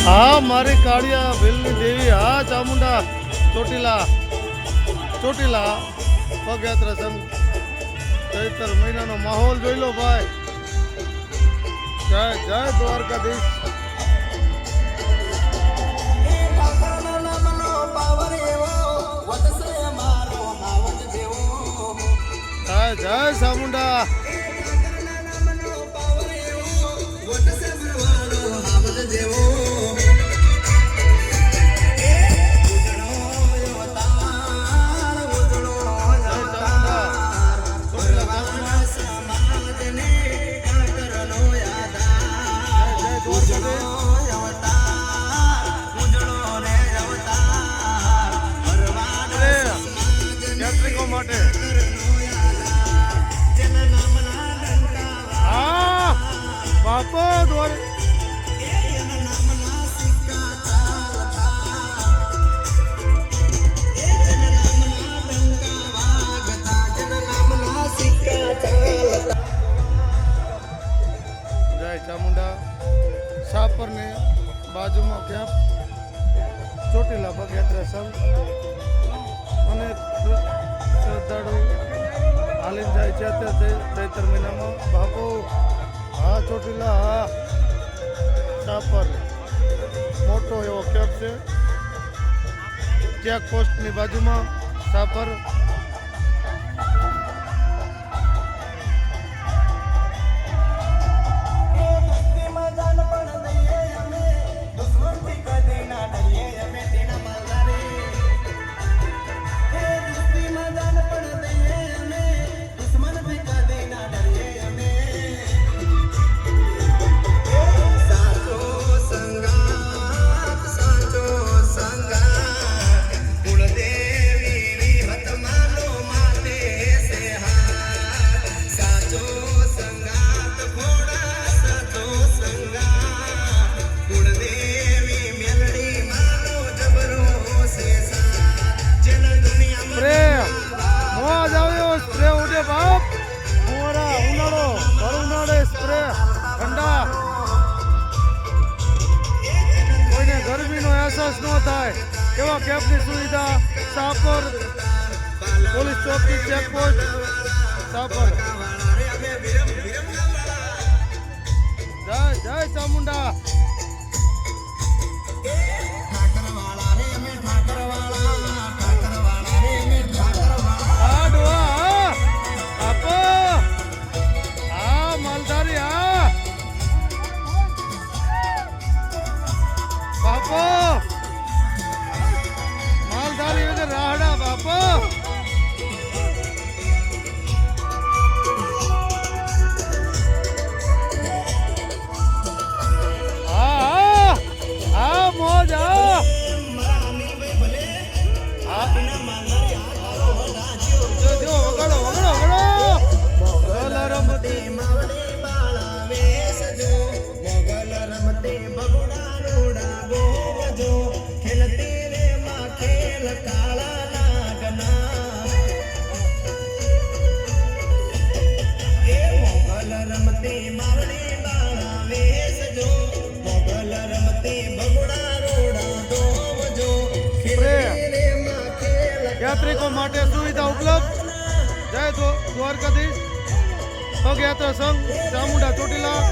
હા મારી કાળિયા ભીલની દેવી, હા ચામુંડા ચોટીલા ચોટીલા પગયાત્રા સંઘ ચૈત્ર મહિનાનો માહોલ જોઈ લો ભાઈ. જય જય દ્વારકાધીશ. જય જય ચામુંડા. માટે હા બાપો દ્વાર જય ચામુંડા. સાપરની બાજુમાં ક્યાં ચોટીલા પગયાત્રા સંઘ અને શ્રદ્ધાળુ હાલીને જાય છે અત્યારે ચૈત્ર મહિનામાં. બાપુ હા ચોટીલા હા સાપર મોટો એવો કેમ્પ છે ચેકપોસ્ટની બાજુમાં સાપર. અહેસાસ ન થાય એવા કેબની સુવિધા સાપર પોલીસ ચોકી ચેકપોસ્ટ સાપર. જય જય ચામુંડા. માલધારી વગર રાહડા બાપો. હા હા મોજ હા વગડો વગડો વગડો રમતી યાત્રિકો માટે સુવિધા ઉપલબ્ધ. જય દ્વારકાધીશ પગયાત્રા સંઘ ચામુંડા ચોટીલા.